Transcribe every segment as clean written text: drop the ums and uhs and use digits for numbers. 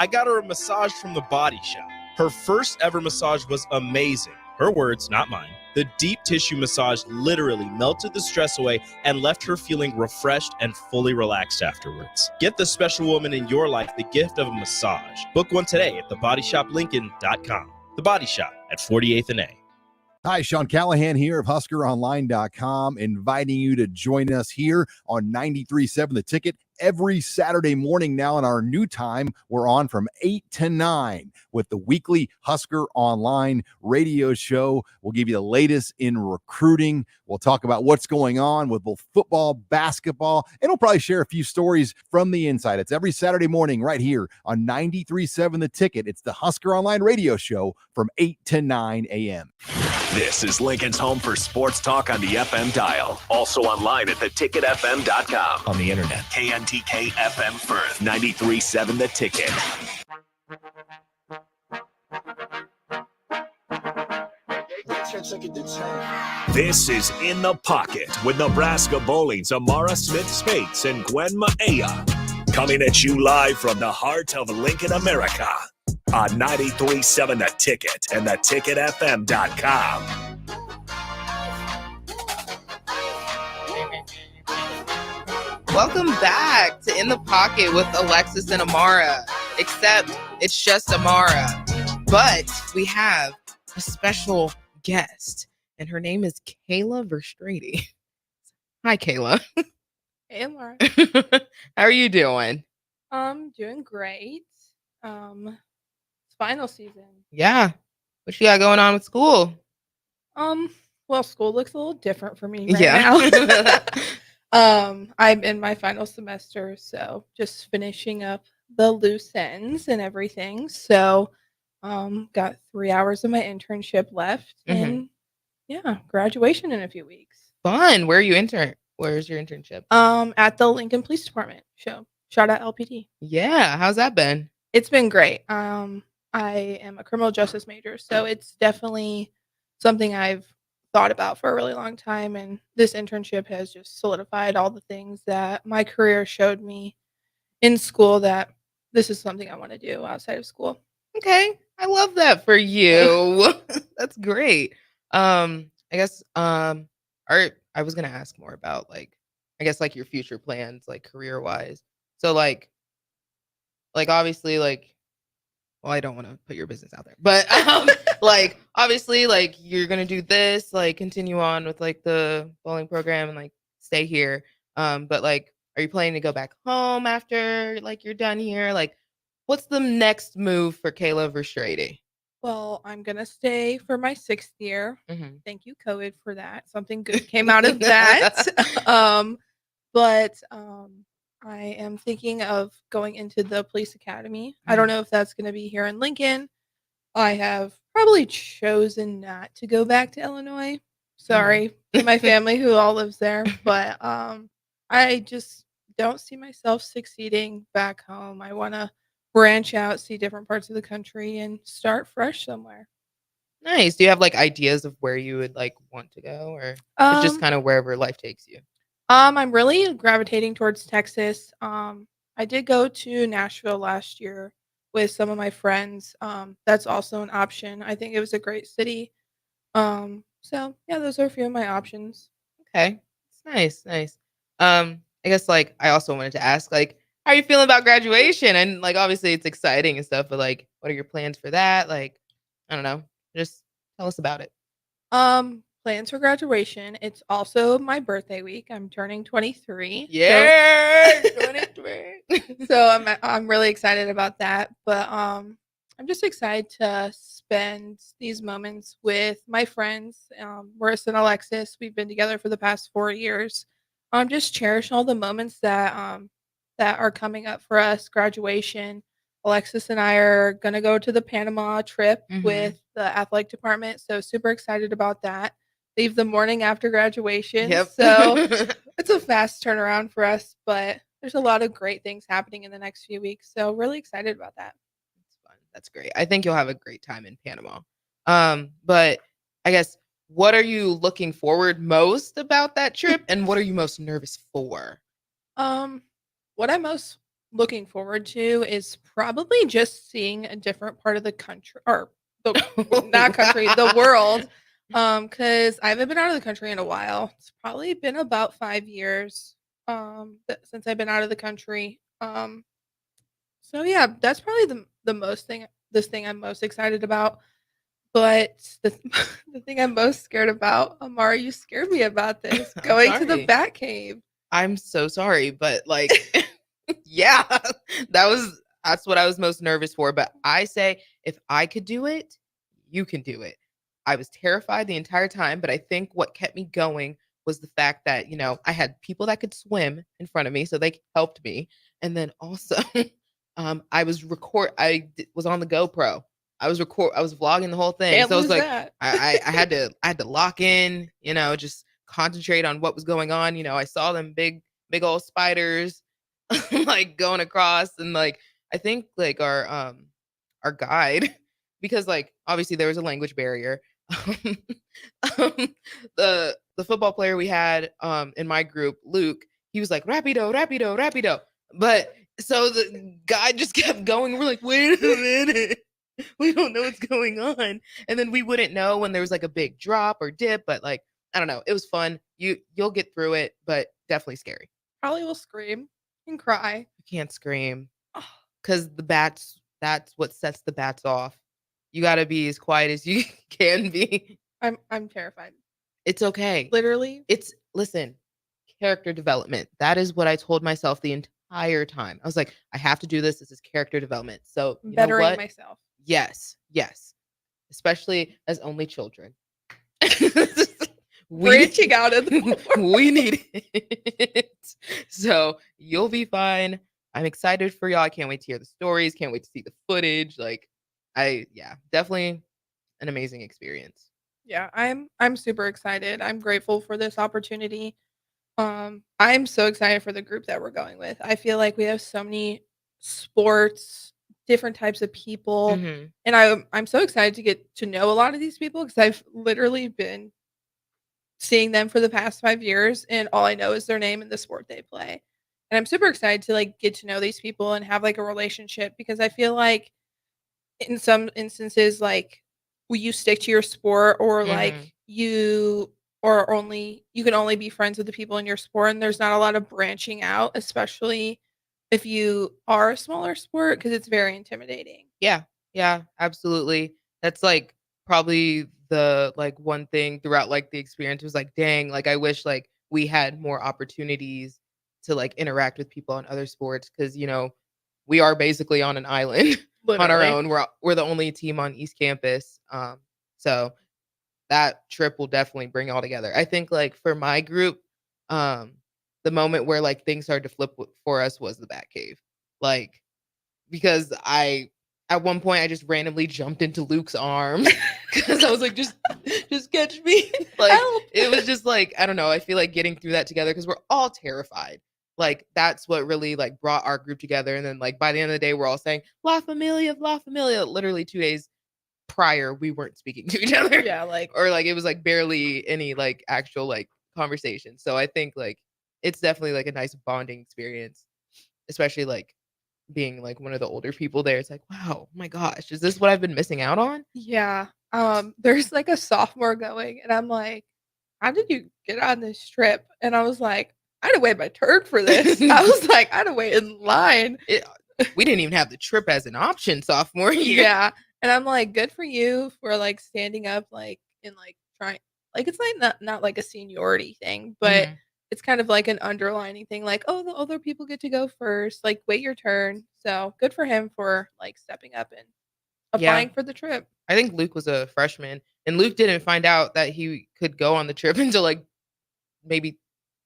I got her a massage from the Body Shop. Her first ever massage was amazing. Her words, not mine. The deep tissue massage literally melted the stress away and left her feeling refreshed and fully relaxed afterwards. Get the special woman in your life the gift of a massage. Book one today at thebodyshoplincoln.com. The Body Shop at 48th and A. Hi, Sean Callahan here of HuskerOnline.com, inviting you to join us here on 93.7 The Ticket every Saturday morning. Now in our new time, we're on from 8 to 9 with the weekly Husker Online radio show. We'll give you the latest in recruiting. We'll talk about what's going on with both football, basketball, and we'll probably share a few stories from the inside. It's every Saturday morning right here on 93.7 The Ticket. It's the Husker Online radio show from 8 to 9 a.m. This is Lincoln's home for sports talk on the FM dial. Also online at theticketfm.com. On the internet, KNTK FM Firth, 93.7 The Ticket. This is In the Pocket with Nebraska Bowling's Amara Smith-Spates and Gwen Maea. Coming at you live from the heart of Lincoln, America. On 93.7 The Ticket and theticketfm.com. Welcome back to In the Pocket with Alexis and Amara, except it's just Amara. But we have a special guest, and her name is Kayla Verstrady. Hi, Kayla. Hey, Amara. How are you doing? Doing great. It's final season. Yeah. What you got going on with school? Well, school looks a little different for me right now. I'm in my final semester, so just finishing up the loose ends and everything. So, got 3 hours of my internship left, and graduation in a few weeks. Fun. Where's your internship? At the Lincoln Police Department. So, shout out LPD. Yeah. How's that been? It's been great. I am a criminal justice major, so it's definitely something I've thought about for a really long time, and this internship has just solidified all the things that my career showed me in school, that this is something I want to do outside of school. Okay. I love that for you. That's great. I guess I was gonna ask more about your future plans, like career wise. So obviously well, I don't want to put your business out there, but obviously you're gonna do this, continue on with the bowling program and stay here. But are you planning to go back home after you're done here? What's the next move for Kayla Verstrady? Well, I'm gonna stay for my 6th year. Mm-hmm. Thank you, COVID, for that. Something good came out of that. But I am thinking of going into the police academy. I don't know if that's going to be here in Lincoln. I have probably chosen not to go back to Illinois. Sorry to my family who all lives there, but I just don't see myself succeeding back home. I want to branch out, see different parts of the country, and start fresh somewhere. Nice. Do you have ideas of where you would want to go, or it's just kind of wherever life takes you? I'm really gravitating towards Texas. I did go to Nashville last year with some of my friends. That's also an option. I think it was a great city. So yeah, those are a few of my options. Okay. It's nice. I guess I also wanted to ask how are you feeling about graduation? And obviously it's exciting and stuff, but what are your plans for that? I don't know. Just tell us about it. Plans for graduation. It's also my birthday week. I'm turning 23. Yeah, 23. So I'm really excited about that. But I'm just excited to spend these moments with my friends, Marissa and Alexis. We've been together for the past 4 years. Just cherish all the moments that are coming up for us. Graduation. Alexis and I are gonna go to the Panama trip with the athletic department. So super excited about that. Leave the morning after graduation. Yep. So it's a fast turnaround for us, but there's a lot of great things happening in the next few weeks. So really excited about that. That's fun. That's great. I think you'll have a great time in Panama. But I guess, what are you looking forward most about that trip, and what are you most nervous for? What I'm most looking forward to is probably just seeing a different part of the country, or not country, the world. Because I haven't been out of the country in a while. It's probably been about 5 years since I've been out of the country. So yeah, that's probably this thing I'm most excited about. But the thing I'm most scared about, Amara, you scared me about this. I'm Going to the sorry. Bat Cave. I'm so sorry, but like, yeah, that's what I was most nervous for. But I say, if I could do it, you can do it. I was terrified the entire time, but I think what kept me going was the fact that, I had people that could swim in front of me, so they helped me. And then also, was on the GoPro. I was vlogging the whole thing. Can't So it's lose like that. I had to lock in, just concentrate on what was going on. I saw them big old spiders like going across, and like I think like our guide, because like obviously there was a language barrier. The football player we had in my group, Luke, he was like rapido, rapido, rapido. But so the guy just kept going. We're like, wait a minute. We don't know what's going on. And then we wouldn't know when there was like a big drop or dip, but like, I don't know. It was fun. You'll get through it, but definitely scary. Probably will scream and cry. You can't scream because that's what sets the bats off. You got to be as quiet as you can be. I'm terrified. It's okay. Literally. Listen, character development. That is what I told myself the entire time. I was like, I have to do this. This is character development. So you know Bettering what? myself. Yes. Especially as only children. Branching out of the we need it. So you'll be fine. I'm excited for y'all. I can't wait to hear the stories. Can't wait to see the footage. Like, definitely an amazing experience. Yeah, I'm super excited. I'm grateful for this opportunity. I'm so excited for the group that we're going with. I feel like we have so many sports, different types of people, Mhm. and I'm so excited to get to know a lot of these people because I've literally been seeing them for the past 5 years, and all I know is their name and the sport they play. And I'm super excited to like get to know these people and have like a relationship because I feel like in some instances, like you stick to your sport or like Mhm. you can only be friends with the people in your sport, and there's not a lot of branching out, especially if you are a smaller sport because it's very intimidating. Yeah, absolutely. That's like probably the like one thing throughout like the experience was like, dang, like I wish like we had more opportunities to like interact with people on other sports because we are basically on an island on our Literally. own. We're the only team on East Campus. So that trip will definitely bring it all together. I think like for my group, um, the moment where like things started to flip for us was the Bat Cave. Like because at one point I just randomly jumped into Luke's arms because I was like, just catch me. Like Help. it was just like, I don't know. I feel like getting through that together because we're all terrified. Like that's what really like brought our group together. And then like by the end of the day, we're all saying La Familia, La Familia. Literally 2 days prior, we weren't speaking to each other. Yeah, like Or like it was like barely any like actual like conversation. So I think like it's definitely like a nice bonding experience, especially like being like one of the older people there. It's like, wow, oh my gosh, is this what I've been missing out on? yeah. There's like a sophomore going, and I'm like, how did you get on this trip? And I was like, I had to wait my turn for this. I was like, I had to wait in line. We didn't even have the trip as an option sophomore year. Yeah. And I'm like, good for you for like standing up, like, and like trying, like, it's like not like a seniority thing, but Mhm. it's kind of like an underlining thing, like, oh, the older people get to go first, like, wait your turn. So good for him for like stepping up and Yeah. applying for the trip. I think Luke was a freshman, and Luke didn't find out that he could go on the trip until like maybe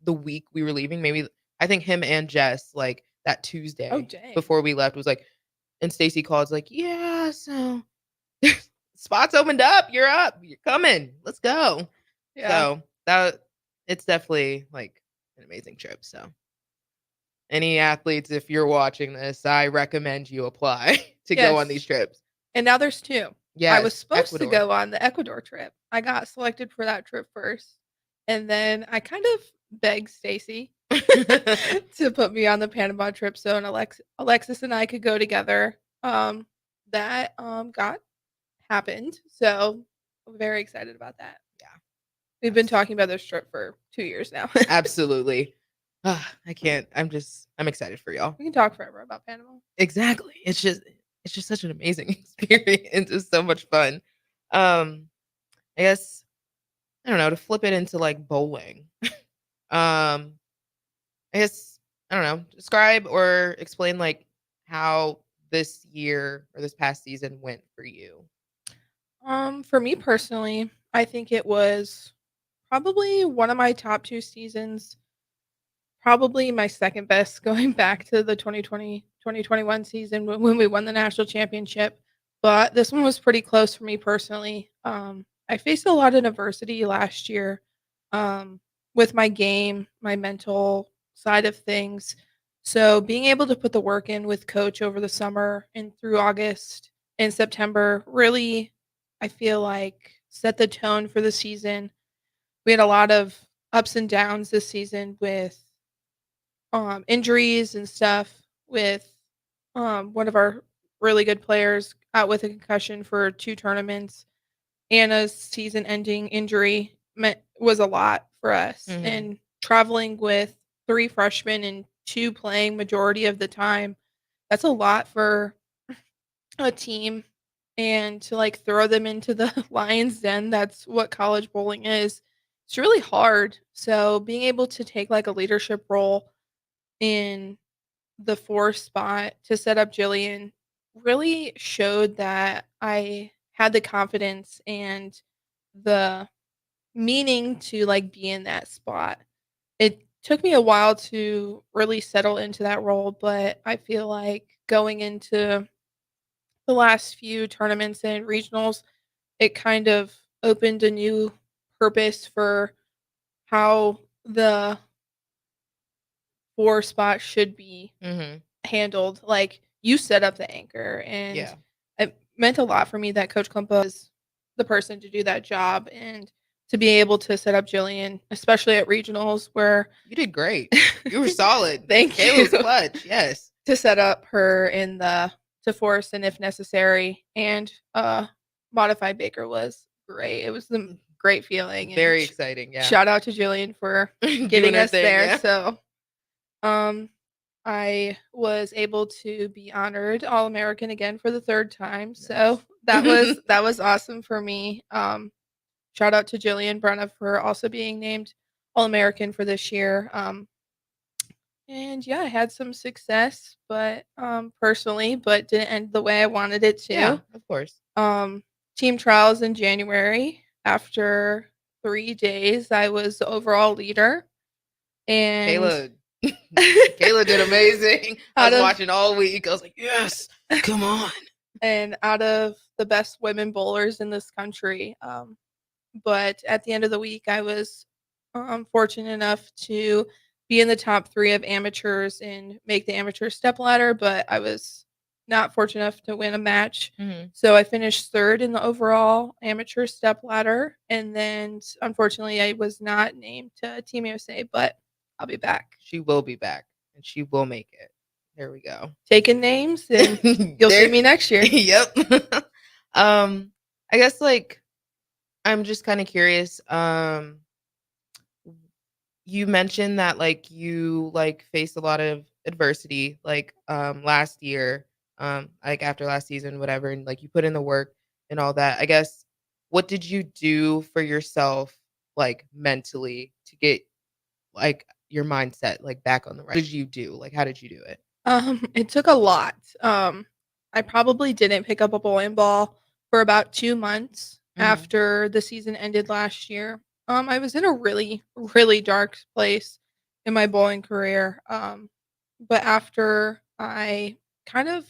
the week we were leaving. Maybe I think him and Jess like that Tuesday Oh, dang. before we left was like, and Stacy called like, yeah, so spots opened up. You're up. You're coming. Let's go. Yeah. So that it's definitely like an amazing trip. So any athletes, if you're watching this, I recommend you apply to go on Yes. these trips. And now there's two. Yeah, I was supposed to go on the Ecuador trip. I got selected for that trip first. And then I kind of begged Stacy to put me on the Panama trip. So, and Alexis and I could go together. That got happened. So, I'm very excited about that. Yeah. We've been talking about this trip for 2 years now. Absolutely. I can't. I'm excited for y'all. We can talk forever about Panama. Exactly. It's just such an amazing experience. It's so much fun. I guess I don't know, to flip it into like bowling. I guess I don't know, describe or explain like how this year or this past season went for you. For me personally, I think it was probably one of my top 2 seasons. Probably my second best going back to the 2020-2021 season when we won the national championship. But this one was pretty close for me personally. I faced a lot of adversity last year with my game, my mental side of things. So being able to put the work in with coach over the summer and through August and September really, I feel like, set the tone for the season. We had a lot of ups and downs this season with injuries and stuff, with one of our really good players out with a concussion for 2 tournaments. Anna's season-ending injury was a lot for us, and traveling with 3 freshmen and 2 playing majority of the time, that's a lot for a team. And to like throw them into the lion's den, that's what college bowling is. It's really hard. So being able to take like a leadership role in the 4 spot to set up Jillian really showed that I had the confidence and the meaning to like be in that spot. It took me a while to really settle into that role, but I feel like going into the last few tournaments and regionals, it kind of opened a new purpose for how the 4 spot should be handled. Like, you set up the anchor, and Yeah. it meant a lot for me that Coach Klumpa was the person to do that job, and to be able to set up Jillian, especially at regionals where You did great. You were solid. Thank It was you. clutch. Yes. to set up her in the to force and if necessary, and modified Baker was great. It was the great feeling. And Very exciting. Yeah. shout out to Jillian for Doing getting her us thing, there. yeah. So I was able to be honored All-American again for the 3rd time. So that was awesome for me. Shout out to Jillian Brenna for also being named All-American for this year. And yeah, I had some success, but personally, but didn't end the way I wanted it to. Yeah, of course. Team trials in January. After 3 days, I was the overall leader. And Kayla did amazing. I was Out of- watching all week. I was like, yes, come on. and out of the best women bowlers in this country. But at the end of the week, I was fortunate enough to be in the top 3 of amateurs and make the amateur step ladder, but I was not fortunate enough to win a match. So I finished 3rd in the overall amateur step ladder, and then unfortunately I was not named to Team USA, but I'll be back. She will be back, and she will make it. There we go. Taking names, and you'll see me next year. Yep. I guess like I'm just kind of curious. You mentioned that like you like faced a lot of adversity like last year, like after last season, whatever, and like you put in the work and all that. I guess what did you do for yourself like mentally to get like your mindset like back on the right? What did you do? Like how did you do it? It took a lot. I probably didn't pick up a bowling ball for about 2 months after the season ended last year. I was in a really, really dark place in my bowling career. But after I kind of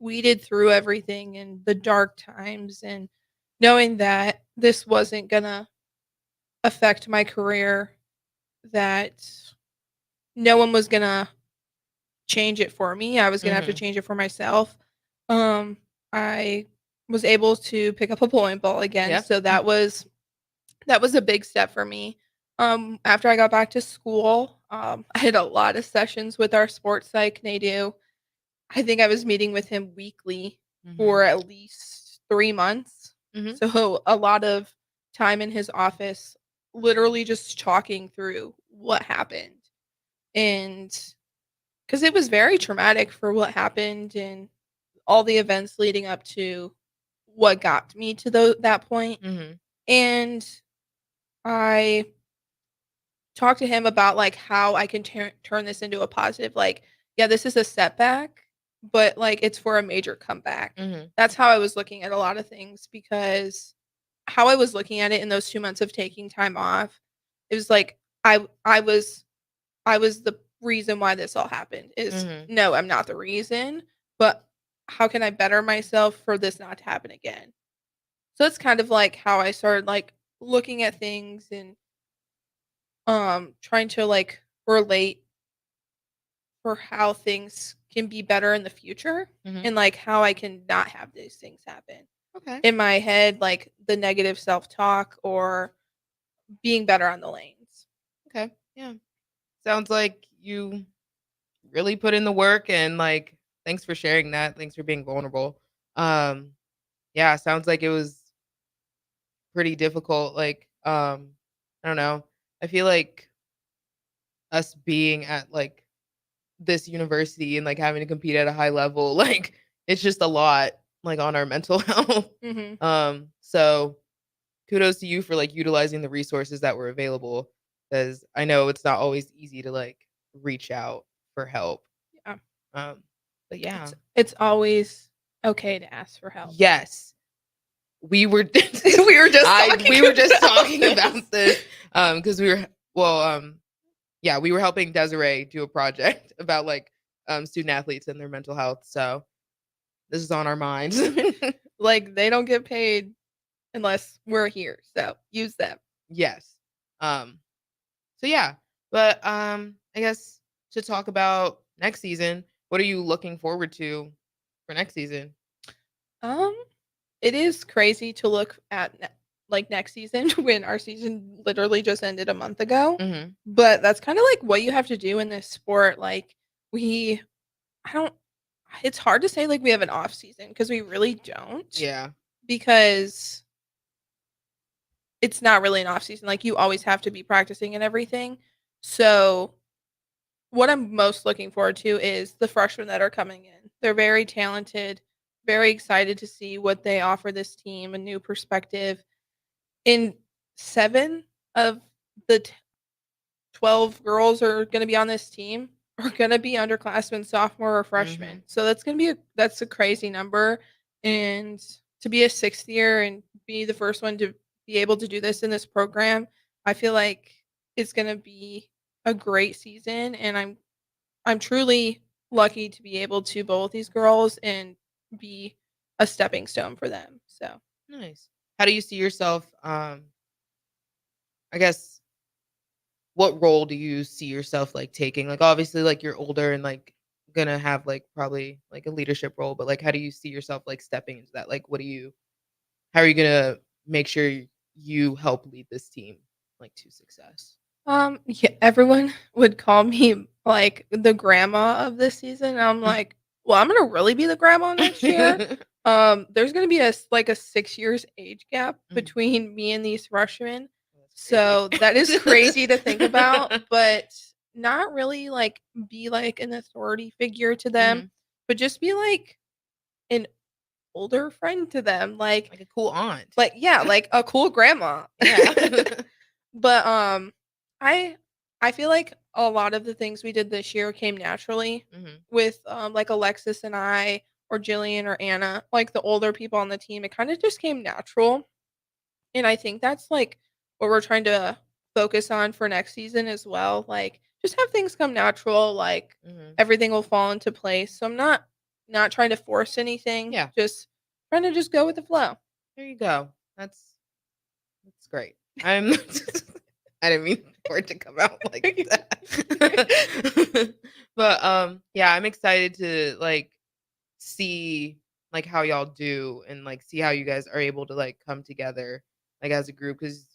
weeded through everything in the dark times and knowing that this wasn't gonna affect my career, that no one was gonna change it for me. I was gonna have to change it for myself. I was able to pick up a bowling ball again. Yeah. So that was a big step for me. After I got back to school, I had a lot of sessions with our sports psych, Nadu. I think I was meeting with him weekly for at least 3 months. Mhm. So a lot of time in his office, literally just talking through what happened. And because it was very traumatic for what happened and all the events leading up to what got me to that point. Mhm. And I talked to him about like how I can turn this into a positive. Like, yeah, this is a setback, but like it's for a major comeback. Mhm. That's how I was looking at a lot of things because how I was looking at it in those 2 months of taking time off, it was like I was the reason why this all happened. Is Mhm. no, I'm not the reason, but how can I better myself for this not to happen again? So it's kind of like how I started like looking at things and trying to like relate for how things can be better in the future Mhm. and like how I can not have these things happen. Okay. In my head, like the negative self-talk or being better on the lanes. Okay. Yeah. Sounds like you really put in the work, and like thanks for sharing that. Thanks for being vulnerable. Um yeah, sounds like it was pretty difficult. Like I don't know. I feel like us being at like this university and like having to compete at a high level, like it's just a lot like on our mental health. Mhm. So kudos to you for like utilizing the resources that were available, because I know it's not always easy to like reach out for help. Yeah. Um, but yeah, It's always okay to ask for help. yes, we were We were just we were just about talking this. about this because we were yeah, we were helping Desiree do a project about like student athletes and their mental health. So this is on our minds. Like they don't get paid unless we're here. So use them. Yes. Um so yeah, but I guess to talk about next season, what are you looking forward to for next season? Um, it is crazy to look at like next season when our season literally just ended a month ago. Mhm. But that's kind of like what you have to do in this sport. Like we, I don't. It's hard to say like we have an off season because we really don't. Yeah. Because it's not really an off season. Like you always have to be practicing and everything. So what I'm most looking forward to is the freshmen that are coming in. They're very talented, very excited to see what they offer this team, a new perspective. In 7 of the 12 girls are going to be on this team are going to be underclassmen, sophomore or freshman. Mhm. So that's going to be that's a crazy number, and to be a 6th year and be the first one to be able to do this in this program, I feel like it's going to be a great season, and I'm truly lucky to be able to bowl with these girls and be a stepping stone for them. So, Nice. How do you see yourself I guess what role do you see yourself like taking? Like obviously like you're older and like gonna have like probably like a leadership role, but like how do you see yourself like stepping into that? Like how are you gonna make sure you help lead this team like to success? yeah, everyone would call me like the grandma of this season. And I'm like, well, I'm gonna really be the grandma next year. There's gonna be like a 6 years age gap Mhm. between me and these freshmen. That's So crazy. that is crazy to think about, but not really like be like an authority figure to them, Mhm. but just be like an older friend to them. Like a cool aunt. Like yeah, like a cool grandma. Yeah. But I I feel like a lot of the things we did this year came naturally Mhm. with like Alexis and I or Jillian or Anna, like the older people on the team. It kind of just came natural. And I think that's like what we're trying to focus on for next season as well. Like just have things come natural, like Mhm. everything will fall into place. So I'm not trying to force anything. Yeah. Just trying to just go with the flow. There you go. That's great. I'm I didn't mean for it to come out like that. But yeah, I'm excited to like see like how y'all do and like see how you guys are able to like come together like as a group, cuz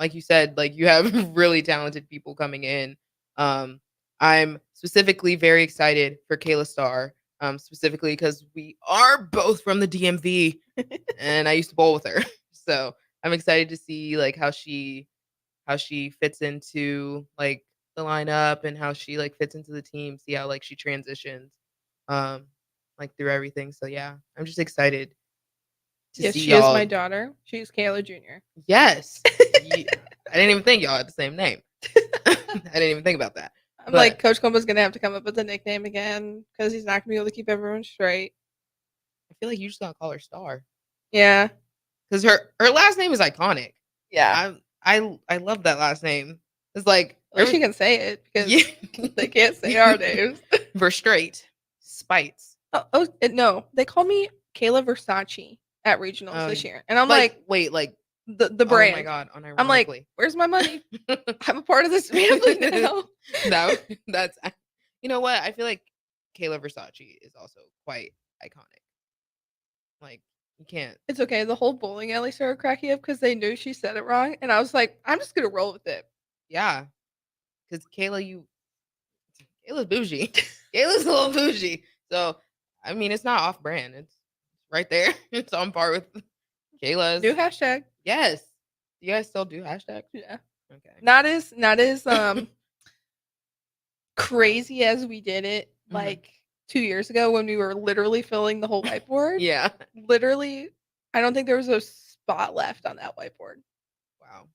like you said, like you have really talented people coming in. I'm specifically very excited for Kayla Starr, specifically because we are both from the DMV, and I used to bowl with her. So I'm excited to see like how she fits into like the lineup and how she like fits into the team. See how like she transitions, like through everything. So yeah, I'm just excited to Yes, see she is y'all. my daughter. She's Kayla Jr. Yes, I didn't even think y'all had the same name. I didn't even think about that. I'm But- like, Coach Combs gonna have to come up with a nickname again because he's not gonna be able to keep everyone straight. I feel like you just gotta call her Star Yeah, because her last name is iconic. yeah. I love that last name. It's like At least she can say it because yeah. they can't say our names. Verstraight, Spites. No, they call me Kayla Versace at regionals Oh, this year, and I'm wait, like the brand. Oh my god, I'm like, unironically. where's my money? I'm a part of this family now. That's you know what? I feel like Kayla Versace is also quite iconic. Like you can't. It's okay. The whole bowling alley started cracking up because they knew she said it wrong, and I was like, I'm just gonna roll with it. Yeah, because Kayla's bougie. Kayla's a little bougie. So I mean, it's not off brand. It's right there. It's on par with Kayla's. New hashtag. Yes. Do you guys still do hashtags? Yeah. Okay. Not as crazy as we did it Mhm. like 2 years ago when we were literally filling the whole whiteboard. Yeah. Literally, I don't think there was a spot left on that whiteboard. Wow.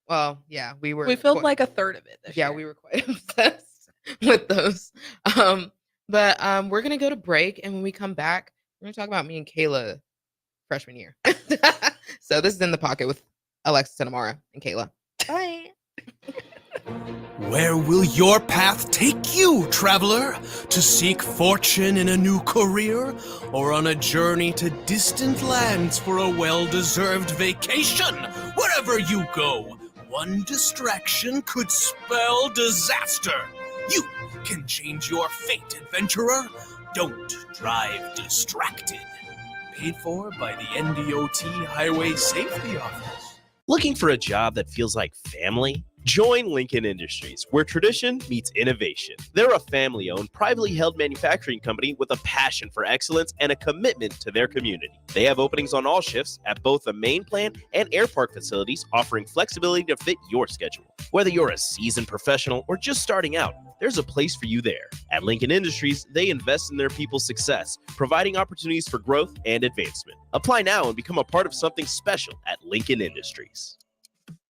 Well, yeah, we were. We filled quite- like a third of it this yeah, year. we were quite obsessed with those. But we're gonna go to break, and when we come back, we're gonna talk about me and Kayla freshman year. So this is In the Pocket with Alexis and Amara and Kayla. Bye. Where will your path take you, traveler? To seek fortune in a new career? Or on a journey to distant lands for a well-deserved vacation? Wherever you go, one distraction could spell disaster. You can change your fate, adventurer. Don't drive distracted. Paid for by the NDOT Highway Safety Office. Looking for a job that feels like family? Join Lincoln Industries, where tradition meets innovation. They're a family-owned, privately held manufacturing company with a passion for excellence and a commitment to their community. They have openings on all shifts at both the main plant and air park facilities, offering flexibility to fit your schedule. Whether you're a seasoned professional or just starting out, there's a place for you there. At Lincoln Industries, they invest in their people's success, providing opportunities for growth and advancement. Apply now and become a part of something special at Lincoln Industries.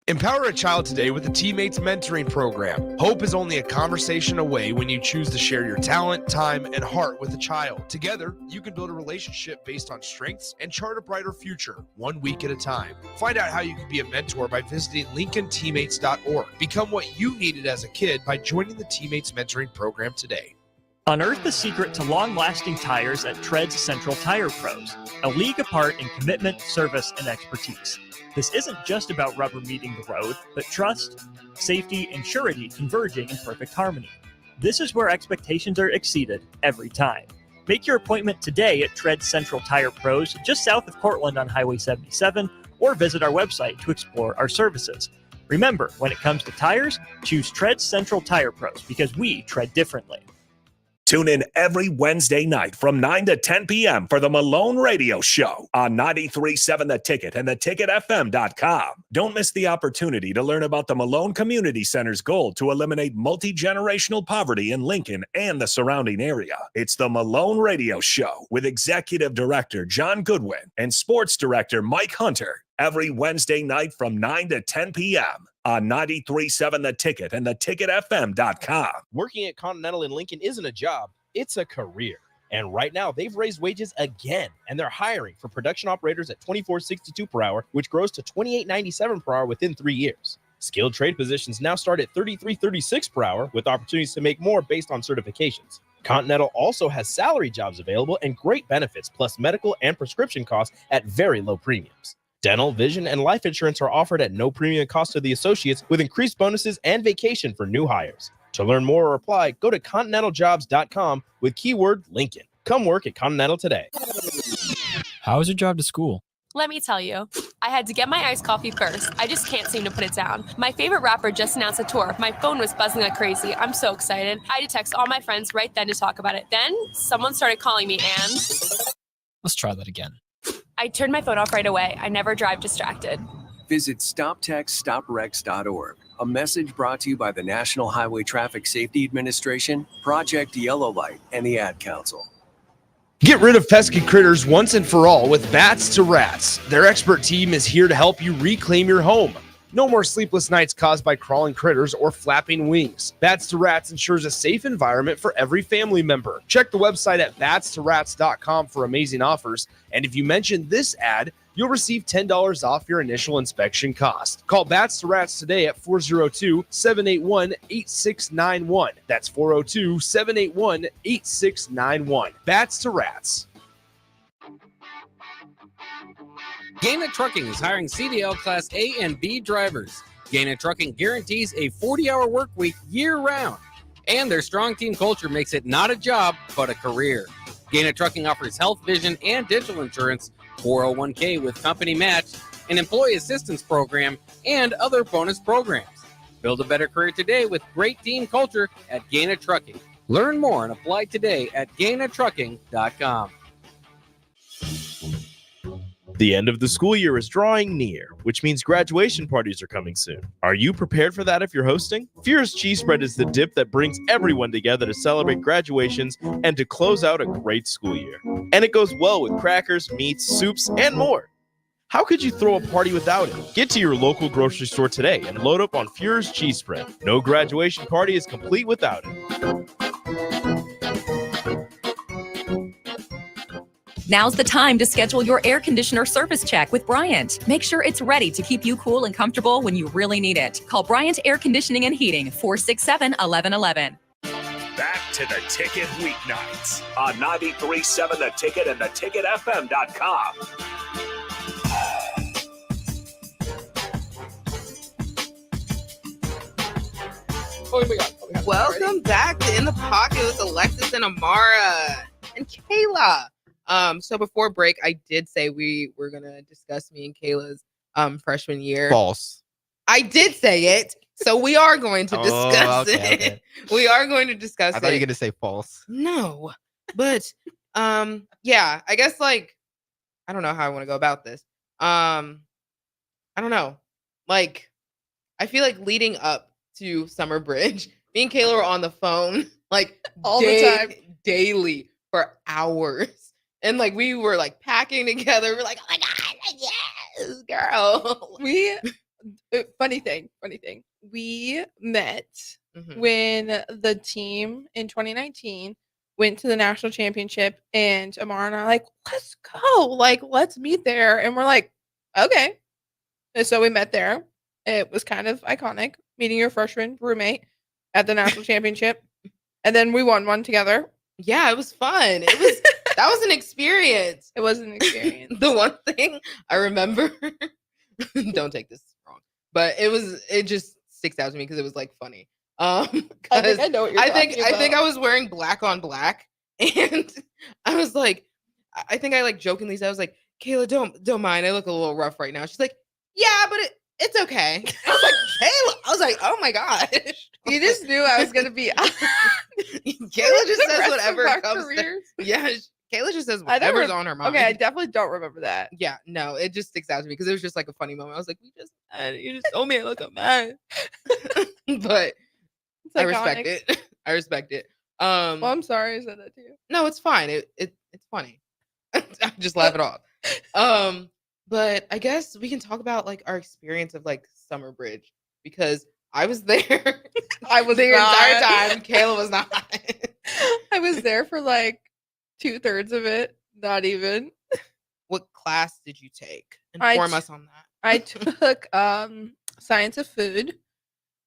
Empower a child today with the Teammates Mentoring Program. Hope is only a conversation away when you choose to share your talent, time, and heart with a child. Together, you can build a relationship based on strengths and chart a brighter future, 1 week at a time. Find out how you can be a mentor by visiting LincolnTeammates.org. Become what you needed as a kid by joining the Teammates Mentoring Program today. Unearth the secret to long-lasting tires at Tread's Central Tire Pros, a league apart in commitment, service, and expertise. This isn't just about rubber meeting the road, but trust, safety, and surety converging in perfect harmony. This is where expectations are exceeded every time. Make your appointment today at Tread's Central Tire Pros, just south of Cortland on Highway 77, or visit our website to explore our services. Remember, when it comes to tires, choose Tread's Central Tire Pros because we tread differently. Tune in every Wednesday night from 9 to 10 p.m. for the Malone Radio Show on 93.7 The Ticket and theticketfm.com. Don't miss the opportunity to learn about the Malone Community Center's goal to eliminate multi-generational poverty in Lincoln and the surrounding area. It's the Malone Radio Show with Executive Director John Goodwin and Sports Director Mike Hunter every Wednesday night from 9 to 10 p.m. on 93.7 The Ticket and theticketfm.com. Working at Continental in Lincoln isn't a job, it's a career. And right now, they've raised wages again, and they're hiring for production operators at $24.62 per hour, which grows to $28.97 per hour within 3 years. Skilled trade positions now start at $33.36 per hour, with opportunities to make more based on certifications. Continental also has salary jobs available and great benefits, plus medical and prescription costs at very low premiums. Dental, vision, and life insurance are offered at no premium cost to the associates, with increased bonuses and vacation for new hires. To learn more or apply, go to continentaljobs.com with keyword Lincoln. Come work at Continental today. How is your job to school? Let me tell you, I had to get my iced coffee first. I just can't seem to put it down. My favorite rapper just announced a tour. My phone was buzzing like crazy. I'm so excited. I had to text all my friends right then to talk about it. Then someone started calling me and... Let's try that again. I turned my phone off right away. I never drive distracted. Visit StopTextStopWrecks.org. A message brought to you by the National Highway Traffic Safety Administration, Project Yellow Light, and the Ad Council. Get rid of pesky critters once and for all with Bats to Rats. Their expert team is here to help you reclaim your home. No more sleepless nights caused by crawling critters or flapping wings. Bats to Rats ensures a safe environment for every family member. Check the website at batstoRats.com for amazing offers. And if you mention this ad, you'll receive $10 off your initial inspection cost. Call Bats to Rats today at 402-781-8691. That's 402-781-8691. Bats to Rats. Gaina Trucking is hiring CDL Class A and B drivers. Gaina Trucking guarantees a 40-hour work week year-round. And their strong team culture makes it not a job, but a career. Gaina Trucking offers health, vision, and dental insurance, 401k with company match, an employee assistance program, and other bonus programs. Build a better career today with great team culture at Gaina Trucking. Learn more and apply today at GainaTrucking.com. The end of the school year is drawing near, which means graduation parties are coming soon. Are you prepared for that if you're hosting? Fierce Cheese Spread is the dip that brings everyone together to celebrate graduations and to close out a great school year. And it goes well with crackers, meats, soups, and more. How could you throw a party without it? Get to your local grocery store today and load up on Fierce Cheese Spread. No graduation party is complete without it. Now's the time to schedule your air conditioner service check with Bryant. Make sure it's ready to keep you cool and comfortable when you really need it. Call Bryant Air Conditioning and Heating, 467-1111. Back to the Ticket weeknights on 93.7 The Ticket and theticketfm.com. Oh my God. Welcome back to In the Pocket with Alexis and Amara and Kayla. So before break, I did say we were gonna discuss me and Kayla's freshman year. False. I did say it, so we are going to discuss it. Okay. We are going to discuss it. I thought you were gonna say false. No, but yeah, I guess like I don't know how I want to go about this. I don't know. Like, I feel like leading up to Summer Bridge, me and Kayla were on the phone like All the time. daily for hours. And like we were like packing together. We're like, oh my God, yes, girl. Funny thing. We met when the team in 2019 went to the national championship, and Amara and I are like, let's go. Like, let's meet there. And we're like, okay. And so we met there. It was kind of iconic meeting your freshman roommate at the national championship. And then we won one together. Yeah, it was fun. That was an experience. It was an experience. The one thing I remember, don't take this wrong, but it just sticks out to me because it was like funny. I think I know what you're talking about. I think I was wearing black on black, and I was like, I think I like jokingly said, I was like, Kayla, don't mind. I look a little rough right now. She's like, yeah, but it's okay. I was like, Kayla. I was like, oh my gosh. You just knew I was gonna be. Kayla just says whatever comes. Yeah, Kayla just says whatever's on her mind. Okay, I definitely don't remember that. Yeah, no, it just sticks out to me because it was just like a funny moment. I was like, you just told me I look a mess. But I respect it. I respect it. Well, I'm sorry I said that to you. No, it's fine. It's funny. I just laugh it off. But I guess we can talk about like our experience of like Summer Bridge because I was there. I was the not. entire time. Kayla was not. I was there for like 2/3 of it. Not even. What class did you take? Inform us on that. I took science of food.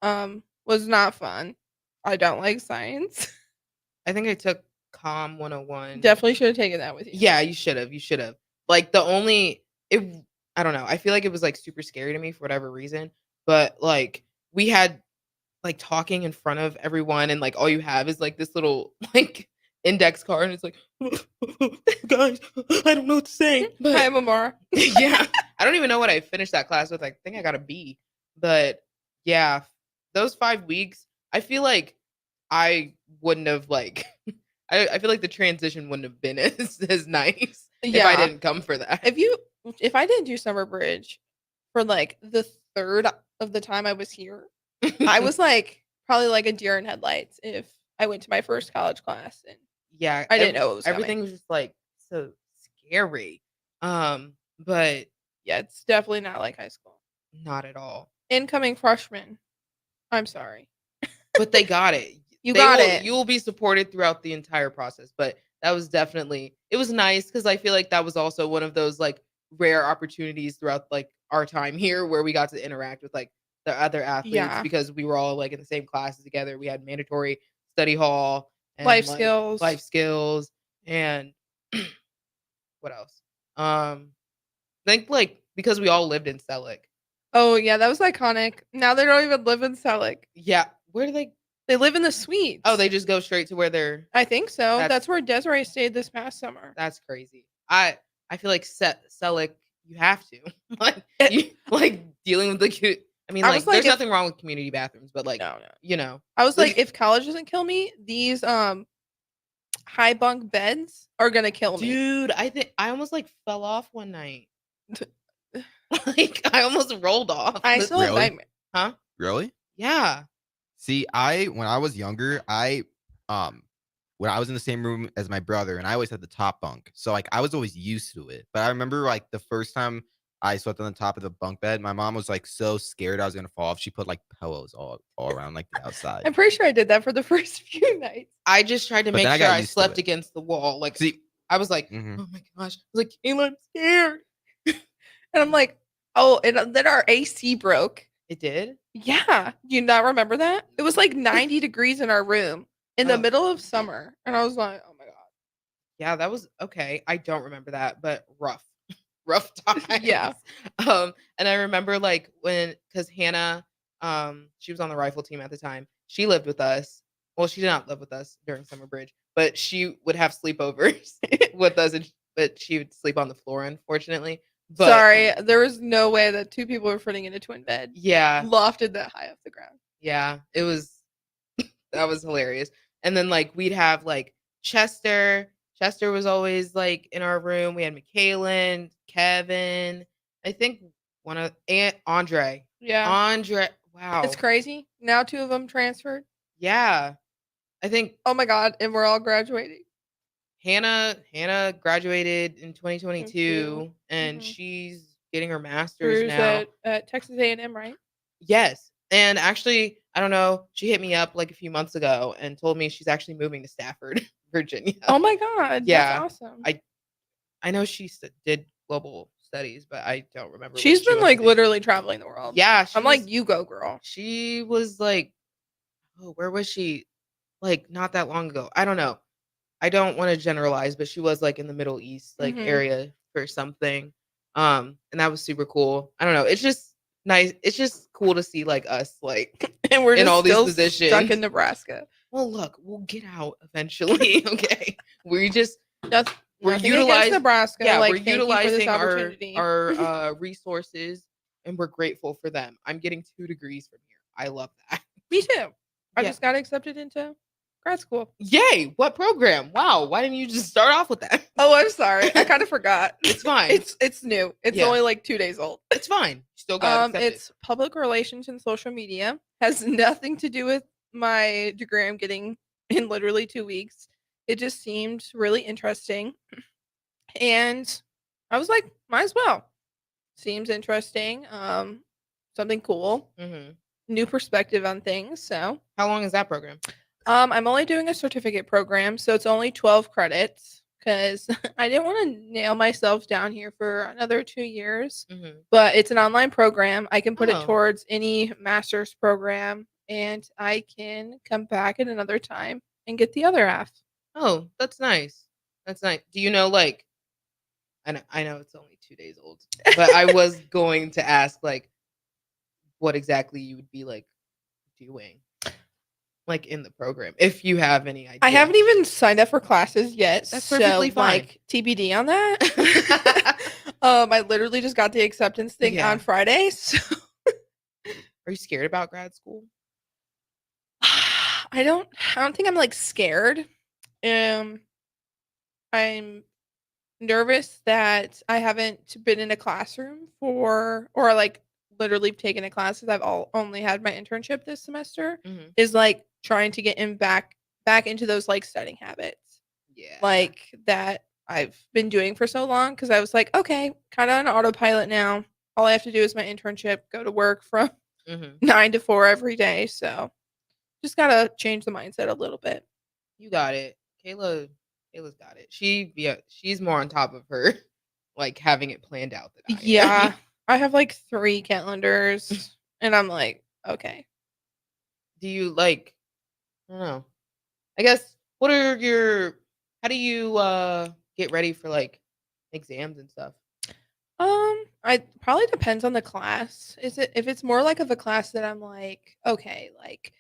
Was not fun. I don't like science. I think I took Comm 101. Definitely should have taken that with you. Yeah, you should have. You should have. Like I don't know. I feel like it was like super scary to me for whatever reason. But like we had like talking in front of everyone, and like all you have is like this little like index card, and it's like, guys, I don't know what to say. But Hi, Mamara. yeah, I don't even know what I finished that class with. I think I got a B. But yeah, those 5 weeks, I feel like I wouldn't have like. I feel like the transition wouldn't have been as nice if I didn't come for that. If I didn't do summer bridge for like the third of the time I was here, I was like probably like a deer in headlights if I went to my first college class and yeah, I didn't know what was everything coming. was just like so scary. But Yeah, it's definitely not like high school. not at all. Incoming freshmen. I'm sorry. But they got it. You got it. You will be supported throughout the entire process. But that was definitely, it was nice because I feel like that was also one of those like rare opportunities throughout like our time here where we got to interact with like the other athletes Yeah. because we were all like in the same classes together. We had mandatory study hall and Life like, skills. life skills, and what else? I think like because we all lived in Selleck. Oh yeah, that was iconic. Now they don't even live in Selleck. Yeah, where do they? They live in the suites. Oh, they just go straight to where they're. I think so. That's- That's where Desiree stayed this past summer. That's crazy. I feel like Selleck, you have to like dealing with the. I mean, I like was like, there's if- nothing wrong with community bathrooms, but like No. you know, I was like, if college doesn't kill me, these high bunk beds are gonna kill me. dude, I think I almost like fell off one night. Like I almost rolled off. I still have Really? nightmares. Huh? Really? Yeah. See, when I was younger, when I was in the same room as my brother, and I always had the top bunk, so like I was always used to it. But I remember like the first time I slept on the top of the bunk bed, my mom was like so scared I was gonna fall off. She put like pillows all around like the outside. I'm pretty sure I did that for the first few nights. I just tried to But make then I sure got I used to slept it. against the wall. Like See, I was like, Mhm. oh my gosh. I was like, Kayla, I'm scared. And I'm like, oh, and then our AC broke. It did? Yeah. Do you not remember that? It was like 90 degrees in our room in the Oh. middle of summer. And I was like, oh my God. Yeah, that was okay. I don't remember that, but rough. Rough times. Yeah. And I remember like because Hannah, she was on the rifle team at the time. She lived with us. Well, she did not live with us during summer bridge, but she would have sleepovers with us, but she would sleep on the floor, unfortunately. But, Sorry, there was no way that two people were fitting in a twin bed. Yeah. Lofted that high off the ground. Yeah, it was that was hilarious. And then like we'd have like Chester. Chester was always like in our room. We had McKaylin, Kevin. I think one of Aunt Andre. Yeah. Andre. Wow. It's crazy. Now two of them transferred. Yeah. I think Oh my God. And we're all graduating. Hannah graduated in 2022 22. and Mhm. she's getting her master's Cruz now. at Texas A&M, right? Yes. And actually, I don't know, she hit me up like a few months ago and told me she's actually moving to Stafford, Virginia. Oh my God. Yeah. That's awesome. I know she did global studies, but I don't remember. She's what she been was like doing. literally traveling the world. Yeah, I'm like, you go, girl. she was like, oh, where was she? Like not that long ago. I don't know. I don't want to generalize, but she was like in the Middle East like Mhm. area for something. And that was super cool. I don't know. It's just nice. It's just cool to see like us like And we're in just all these still positions. stuck in Nebraska. Well, look, we'll get out eventually. Okay, we just That's we're nothing against utilizing Nebraska. Yeah, like, we're thank you for this utilizing opportunity. our resources, and we're grateful for them. I'm getting 2 degrees from here. I love that. Me too. I Yeah. just got accepted into grad school. Yay! What program? Wow! Why didn't you just start off with that? Oh, I'm sorry. I kind of forgot. It's fine. It's new. It's Yeah. only like 2 days old. It's fine. You still got accepted. It's public relations and social media. Has nothing to do with my degree I'm getting in literally 2 weeks. It just seemed really interesting. And I was like, might as well. Seems interesting. Something cool. Mhm. New perspective on things. So How long is that program? I'm only doing a certificate program, so it's only 12 credits because I didn't want to nail myself down here for another 2 years. Mhm. But it's an online program. I can put Oh. it towards any master's program, and I can come back at another time and get the other half. Oh, that's nice. That's nice. Do you know like? I know it's only 2 days old, but I was going to ask like, what exactly you would be like doing. like in the program, if you have any idea. I haven't even signed up for classes yet. That's so, perfectly fine. like TBD on that. I literally just got the acceptance thing Yeah. on Friday. So Are you scared about grad school? I don't think I'm like scared. I'm nervous that I haven't been in a classroom or like literally taken a class because I've only had my internship this semester. Mhm. Is like trying to get in back into those like studying habits. Yeah. Like that I've been doing for so long because I was like, okay, kind of on autopilot now. All I have to do is my internship, go to work from Mhm. 9 to 4 every day. So just gotta change the mindset a little bit. You got it. Kayla's got it. She's more on top of her, like having it planned out than I am. Yeah, I have like 3 calendars, and I'm like, okay. Do you like? I don't know. I guess how do you get ready for like exams and stuff? I probably depends on the class. If it's more like of a class that I'm like, okay, like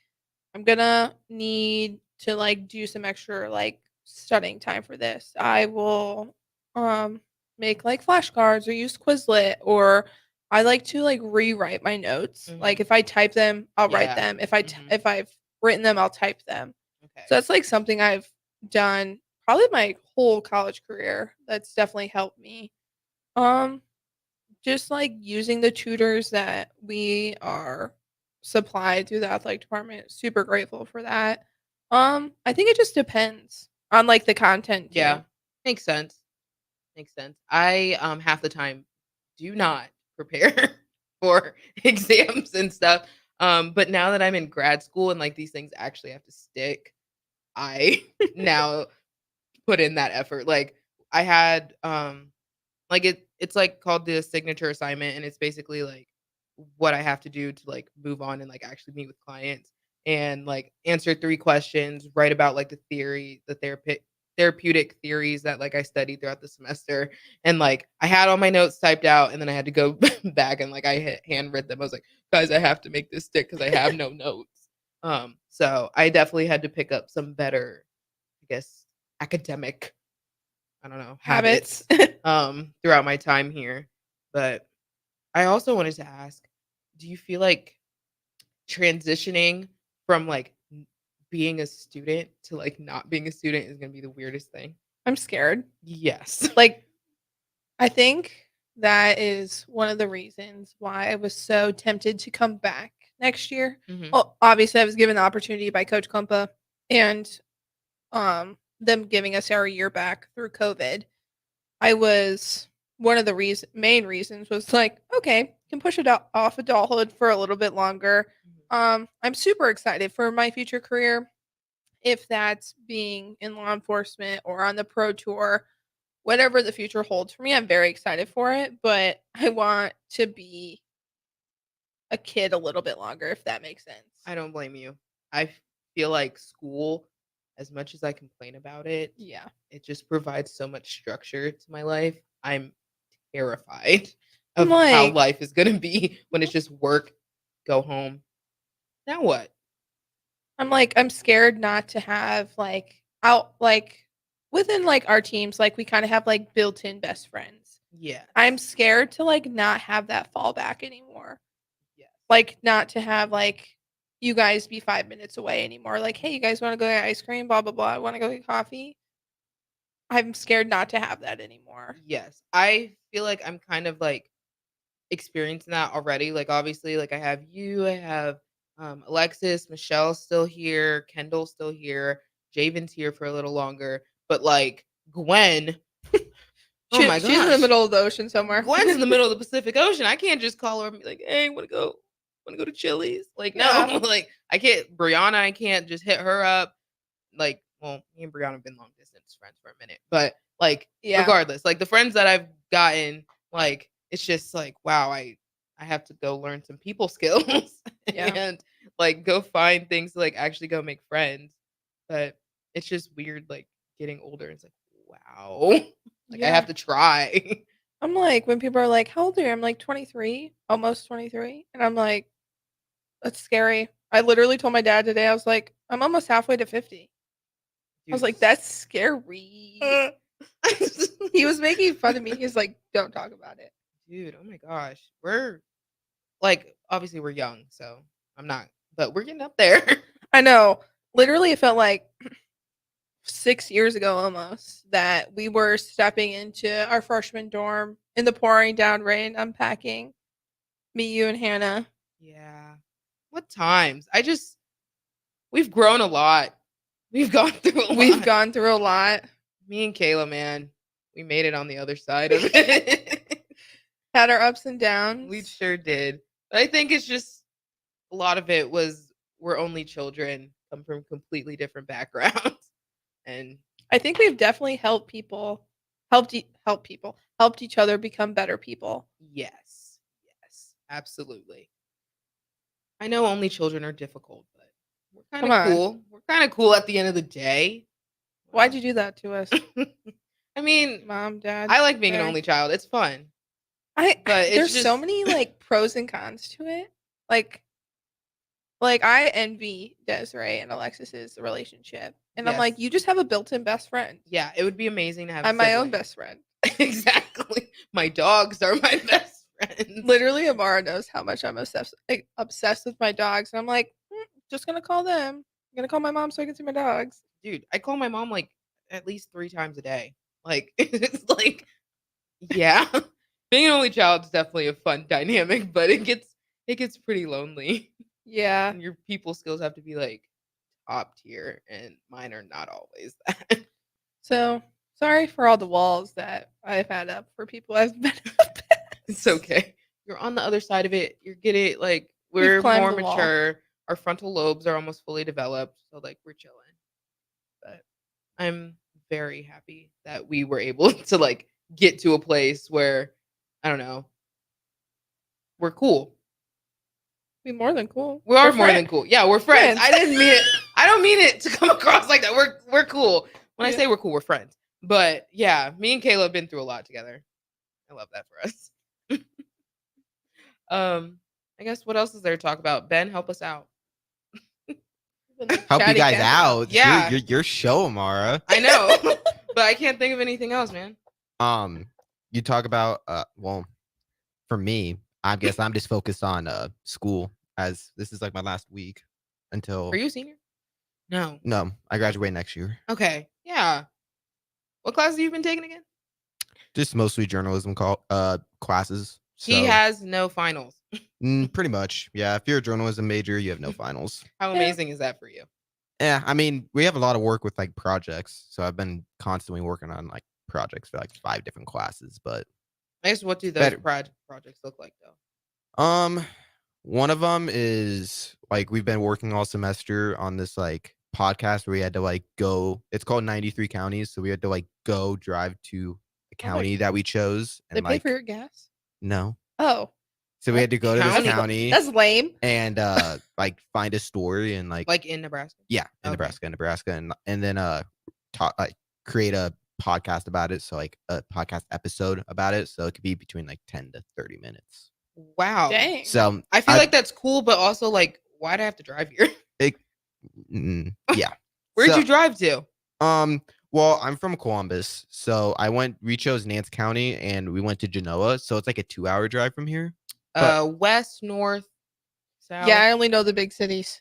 I'm gonna need to like do some extra like studying time for this. I will make like flashcards or use Quizlet, or I like to like rewrite my notes. Like if I type them, I'll write Yeah. them. If I've written them, I'll type them. Okay. So that's like something I've done probably my whole college career. That's definitely helped me. Um just like using the tutors that we are supplied through the athletic department. Super grateful for that. I think it just depends on like the content too. Yeah. Makes sense. Makes sense. I half the time do not prepare for exams and stuff. But now that I'm in grad school and like these things actually have to stick, I now put in that effort. Like I had like it's like called the signature assignment, and it's basically like what I have to do to like move on and like actually meet with clients and like answer 3 questions, write about like the theory, the therapeutic theories that like I studied throughout the semester. And like I had all my notes typed out, and then I had to go back and like I handwritten them. I was like, guys, I have to make this stick because I have no notes. So I definitely had to pick up some better, I guess, academic, I don't know, habits throughout my time here. But I also wanted to ask, do you feel like transitioning from like being a student to like not being a student is going to be the weirdest thing? I'm scared. Yes. Like I think that is one of the reasons why I was so tempted to come back next year. Mhm. Well, obviously I was given the opportunity by Coach Klumpa and them giving us our year back through COVID. I was one of the main reasons was like, okay, can push it off adulthood for a little bit longer. I'm super excited for my future career, if that's being in law enforcement or on the pro tour, whatever the future holds for me. I'm very excited for it, but I want to be a kid a little bit longer, if that makes sense. I don't blame you. I feel like school, as much as I complain about it, Yeah. it just provides so much structure to my life. I'm terrified I'm of how like- life is going to be when it's just work, go home. Now what? I'm like, I'm scared not to have like out like within like our teams, like we kind of have like built-in best friends. Yeah. I'm scared to like not have that fallback anymore. Yeah. Like not to have like you guys be 5 minutes away anymore. Like, hey, you guys want to go get ice cream? Blah blah blah. I want to go get coffee. I'm scared not to have that anymore. Yes. I feel like I'm kind of like experiencing that already. Like obviously, like I have you, I have Alexis, Michelle's still here, Kendall's still here, Javen's here for a little longer, but like Gwen, oh my She's in the gosh. middle of the ocean somewhere. Gwen's in the middle of the Pacific Ocean. I can't just call her and be like, "Hey, want to go to Chili's?" Like, no, Yeah. like I can't. Brianna, I can't just hit her up. Like, well, me and Brianna have been long distance friends for a minute, but like, Yeah. regardless, like the friends that I've gotten, like, it's just like, wow, I have to go learn some people skills Yeah. and like go find things to like actually go make friends. But it's just weird, like getting older. It's like, wow, like I Yeah. have to try. I'm like, when people are like, how old are you? I'm like 23, almost 23. And I'm like, that's scary. I literally told my dad today, I was like, I'm almost halfway to 50. I was like, that's scary. He was making fun of me. He's like, don't talk about it. Dude, oh my gosh. We're like, obviously we're young, so I'm not, but we're getting up there. I know. Literally, it felt like 6 years ago almost that we were stepping into our freshman dorm in the pouring down rain, unpacking. Me, you, and Hannah. Yeah. What times? We've grown a lot. We've gone through a lot. We've gone through a lot. Me and Kayla, man, we made it on the other side of it. Had our ups and downs. We sure did. But I think it's just a lot of it was we're only children, come from completely different backgrounds. And I think we've definitely helped each other become better people. yes, absolutely. I know only children are difficult, but we're kind Come of on. cool. We're kind of cool at the end of the day. Why'd you do that to us? I mean, Mom, Dad. I like being an Mary? only child. It's fun. But it's there's so just- many like pros and cons to it. Like I envy Desiree and Alexis's relationship. And I'm like, Yes. you just have a built-in best friend. Yeah, it would be amazing to have. a I'm my own sibling. best friend. Exactly. My dogs are my best friends. Literally, Amara knows how much I'm obsessed with my dogs. And I'm like, just gonna call them. I'm gonna call my mom so I can see my dogs. Dude, I call my mom like at least 3 times a day. Like it's like, yeah, being an only child is definitely a fun dynamic, but it gets pretty lonely. Yeah. And your people skills have to be like top tier, and mine are not always that. So sorry for all the walls that I've had up for people I've met. It's okay. You're on the other side of it. You're getting like we're climbed more the wall. mature. Our frontal lobes are almost fully developed, so like we're chilling. But I'm very happy that we were able to like get to a place where I don't know. We're cool. We more than cool. We are We're more than cool. Yeah, we're friends. Friends. I didn't mean it. I don't mean it to come across like that. We're cool. When I Yeah. say we're cool, we're friends. But yeah, me and Kayla have been through a lot together. I love that for us. I guess what else is there to talk about? Ben, help us out. Help you Chatty guys Cathy. out. It's Yeah. your show, Amara. I know, but I can't think of anything else, man. You talk about well, for me, I guess I'm just focused on school, as this is like my last week until Are you a senior? No. no, I graduate next year. Okay. Yeah. What classes have you been taking again? Just mostly journalism classes. He so- has no finals. pretty much. Yeah, if you're a journalism major, you have no finals. How amazing is that for you? Yeah, I mean, we have a lot of work with like projects, so I've been constantly working on like projects for like 5 different classes. But I guess what do those Better. projects look like though? one of them is like we've been working all semester on this like podcast where we had to like go. It's called 93 Counties, so we had to like go drive to the county that we chose, They and pay like for your gas? no, Oh, so we had to go to this County? county that's lame. and like find a story and like in Nebraska? yeah, in Okay. Nebraska, and then talk like create a podcast about it. So like a podcast episode about it. So it could be between like 10 to 30 minutes. Wow. Dang. So I feel like that's cool, but also like, why'd I have to drive here? yeah. Where'd So, you drive to? Well, I'm from Columbus, so we chose Nance County and we went to Genoa. So it's like a 2-hour drive from here. West, north, south. Yeah, I only know the big cities.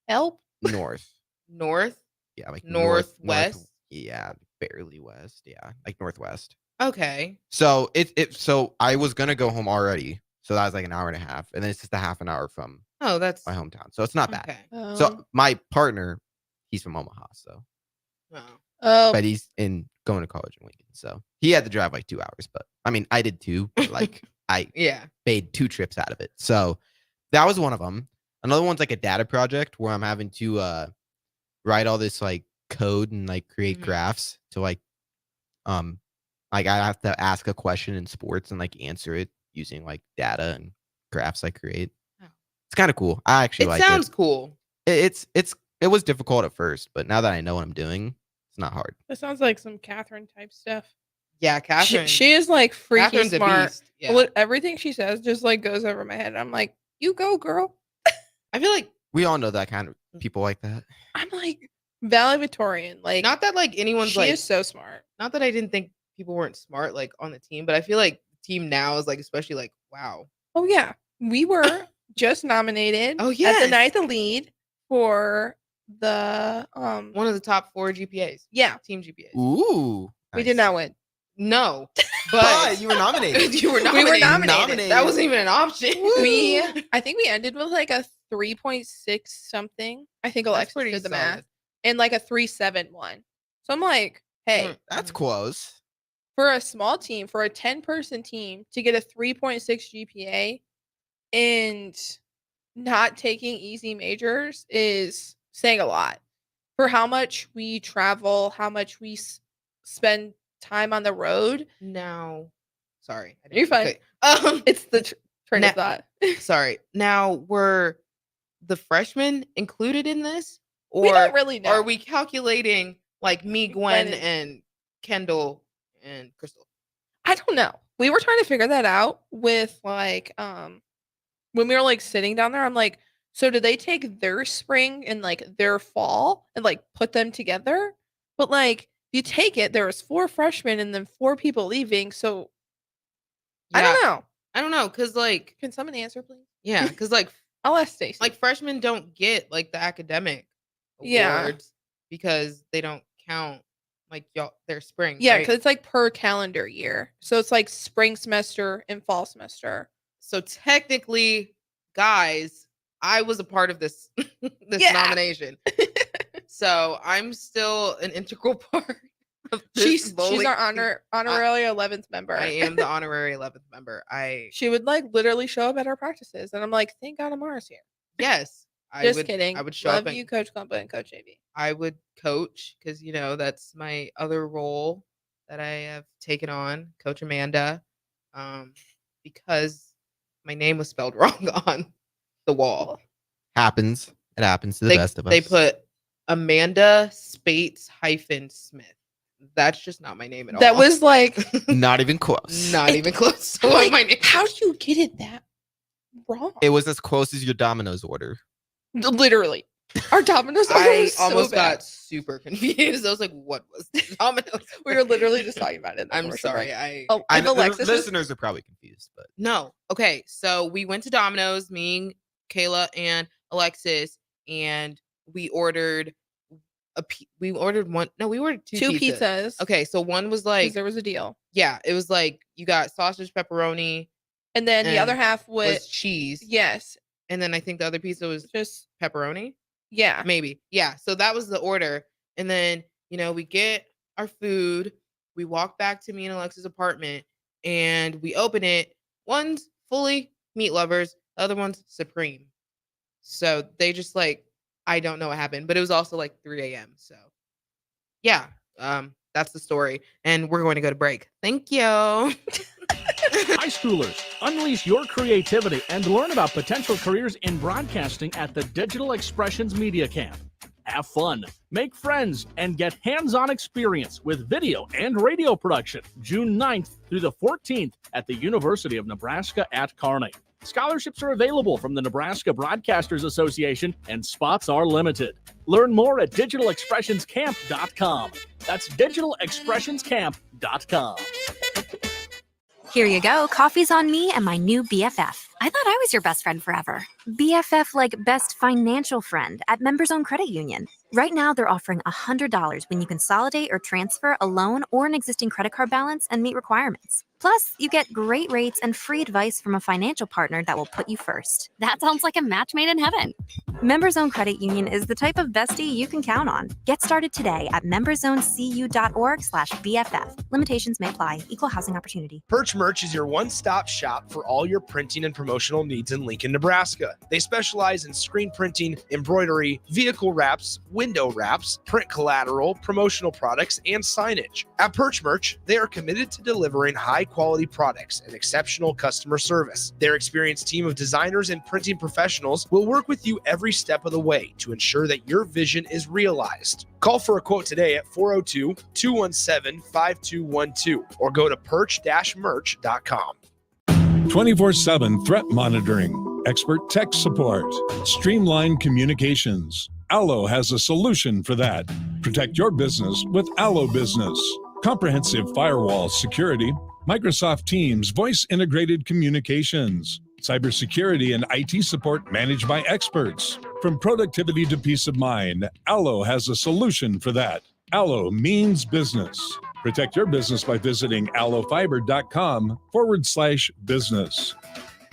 Help. North. North. Yeah, like Northwest? Yeah, barely west. Yeah, like northwest. Okay. So so I was gonna go home already. So that was like an hour and a half, and then it's just a half an hour from Oh, that's my hometown. So it's not bad. okay. Um, So my partner, he's from Omaha, so Oh, but he's going to college in Lincoln, so he had to drive like 2 hours. But I mean, I did too. But like I Yeah. made 2 trips out of it. So that was one of them. Another one's like a data project where I'm having to write all this like code and like create Mhm. graphs to like I have to ask a question in sports and like answer it using like data and graphs I create. Oh. It's kind of cool. I actually It like sounds it. cool. It was difficult at first, but now that I know what I'm doing, it's not hard. that sounds like some Catherine type stuff. Yeah, Catherine. She is like freaky Catherine's a smart. beast. Yeah. What everything she says just like goes over my head. I'm like, you go, girl. I feel like We all know that kind of people like that. I'm like valedictorian. Like, Not that like anyone's she like is so smart. not that I didn't think people weren't smart like on the team, but I feel like the team now is like especially like wow. Oh yeah, we were just nominated. Oh, at the yes. Night of Lead for the One of the top 4 GPAs. Yeah, Team GPAs. Ooh. we did not win. No. But But you were nominated. you were We nominated. were nominated. That wasn't even an option. I think we ended with like a 3.6 something. I think Alexis pretty did the solid. math, and like a 3.71. So I'm like, hey, That's close. for a small team, for a 10-person team to get a 3.6 GPA and not taking easy majors is saying a lot for how much we travel, how much we spend time on the road. Now, sorry. I didn't You're fine. okay. It's the train of Now- thought. Sorry. Now, were the freshmen included in this? Or We don't really know. are we calculating like me, Gwen, Gwen and Kendall and Crystal? I don't know. We were trying to figure that out with like when we were like sitting down there. I'm like, so do they take their spring and like their fall and like put them together? But like you take it, there was 4 freshmen and then 4 people leaving. So I don't know. I don't know, because like, Can someone answer, please? yeah, because like I'll ask Stacy. like freshmen don't get like the academic Yeah. awards because they don't count like y'all their spring. Yeah, right? because it's like per calendar year. So it's like spring semester and fall semester. So technically, guys, I was a part of this this Yeah. nomination. So I'm still an integral part of this She's bowling our team. honorary 11th member. I am the honorary 11th member. She would like literally show up at our practices, and I'm like, thank God Amara's here. Yes. I Just would, kidding. I would show Love up and you, Coach Klumpa and Coach JB. I would coach because you know that's my other role that I have taken on, Coach Amanda, because my name was spelled wrong on the wall. Happens. It happens to the best of us. They put Amanda Spates-Smith. That's just not my name at all. That was like, Not even close. not even close to I'm what like, my name. how do you get it that wrong? It was as close as your Domino's order. Literally. Our Domino's order I was so almost bad. got super confused. I was like, "What was the Domino's?" We were literally just talking about it. in the I'm commercial sorry. break. I Oh, I if know the Alexis was- listeners are probably confused, but No. Okay. So we went to Domino's, me, and Kayla, and Alexis, and we ordered we ordered one. No, we ordered two pizzas. Okay. So one was 'cause like, there was a deal. yeah, it was like you got sausage, pepperoni, And then the other and half was cheese. yes, And then I think the other pizza was just pepperoni. yeah. Maybe. Yeah. So that was the order. And then, you know, we get our food, we walk back to me and Alexa's apartment, and we open it. One's fully meat lovers, the other one's supreme. So they just like, I don't know what happened, but it was also like 3 a.m. So yeah, that's the story. And we're going to go to break. Thank you. High schoolers, unleash your creativity and learn about potential careers in broadcasting at the Digital Expressions Media Camp. Have fun, make friends, and get hands-on experience with video and radio production June 9th through the 14th at the University of Nebraska at Kearney. Scholarships are available from the Nebraska Broadcasters Association and spots are limited. Learn more at digitalexpressionscamp.com. That's digitalexpressionscamp.com. Here you go. Coffee's on me and my new BFF. I thought I was your best friend forever. BFF like best financial friend at Members Own Credit Union. Right now, they're offering $100 when you consolidate or transfer a loan or an existing credit card balance and meet requirements. Plus, you get great rates and free advice from a financial partner that will put you first. That sounds like a match made in heaven. Members Own Credit Union is the type of bestie you can count on. Get started today at memberzonecu.org/BFF. Limitations may apply. Equal housing opportunity. Perch Merch is your one-stop shop for all your printing and promotional needs in Lincoln, Nebraska. They specialize in screen printing, embroidery, vehicle wraps, window wraps, print collateral, promotional products, and signage. At Perch Merch, they are committed to delivering high-quality products and exceptional customer service. Their experienced team of designers and printing professionals will work with you every step of the way to ensure that your vision is realized. Call for a quote today at 402-217-5212 or go to perch-merch.com. 24/7 threat monitoring. expert tech support, streamlined communications. Allo has a solution for that. Protect your business with Allo Business. Comprehensive firewall security, Microsoft Teams voice integrated communications, cybersecurity and IT support managed by experts. From productivity to peace of mind, Allo has a solution for that. Allo means business. Protect your business by visiting allofiber.com/business.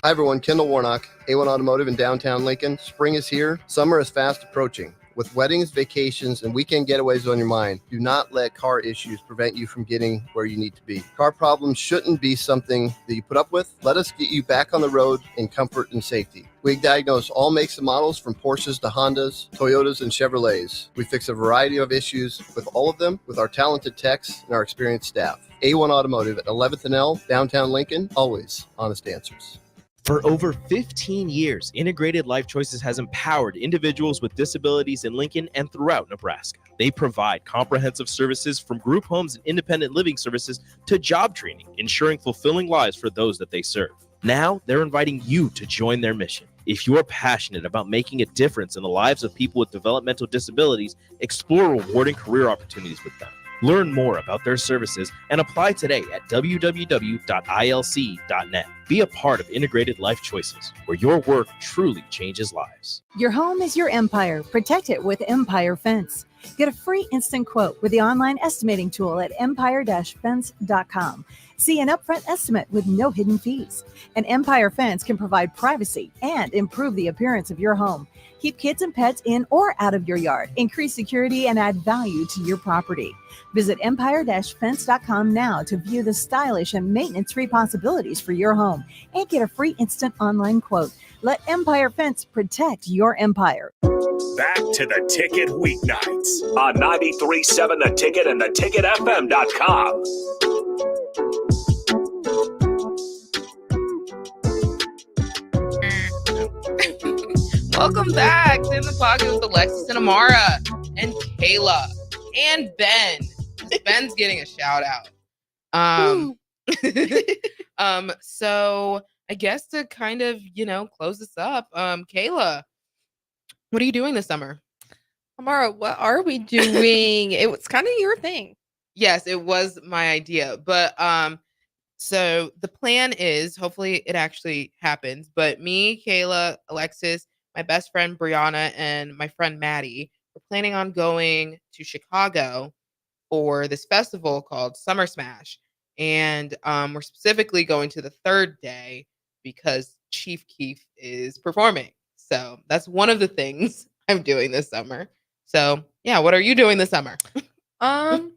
Hi everyone, Kendall Warnock, A1 Automotive in downtown Lincoln. Spring is here. Summer is fast approaching. With weddings, vacations, and weekend getaways on your mind, do not let car issues prevent you from getting where you need to be. Car problems shouldn't be something that you put up with. Let us get you back on the road in comfort and safety. We diagnose all makes and models from Porsches to Hondas, Toyotas, and Chevrolets. We fix a variety of issues with all of them with our talented techs and our experienced staff. A1 Automotive at 11th and L, downtown Lincoln, always honest answers. For over 15 years, Integrated Life Choices has empowered individuals with disabilities in Lincoln and throughout Nebraska. They provide comprehensive services from group homes and independent living services to job training, ensuring fulfilling lives for those that they serve. Now, they're inviting you to join their mission. If you're passionate about making a difference in the lives of people with developmental disabilities, explore rewarding career opportunities with them. Learn more about their services and apply today at www.ilc.net. Be a part of Integrated Life Choices, where your work truly changes lives. Your home is your empire. Protect it with Empire Fence. Get a free instant quote with the online estimating tool at empire-fence.com. See an upfront estimate with no hidden fees. An Empire Fence can provide privacy and improve the appearance of your home. Keep kids and pets in or out of your yard. Increase security and add value to your property. Visit empire-fence.com now to view the stylish and maintenance-free possibilities for your home and get a free instant online quote. Let Empire Fence protect your empire. Back to the Ticket weeknights on 93.7 The Ticket and theticketfm.com. Welcome back to In the Pocket with Alexis and Amara and Kayla and Ben. Ben's getting a shout out. So I guess to kind of, close this up, Kayla, what are you doing this summer? Amara, what are we doing? It was kind of your thing. Yes, it was my idea, but so the plan is, hopefully it actually happens, but me, Kayla, Alexis, my best friend Brianna, and my friend Maddie, we're planning on going to Chicago for this festival called Summer Smash. And we're specifically going to the third day because Chief Keef is performing. So that's one of the things I'm doing this summer. So yeah, what are you doing this summer? I'm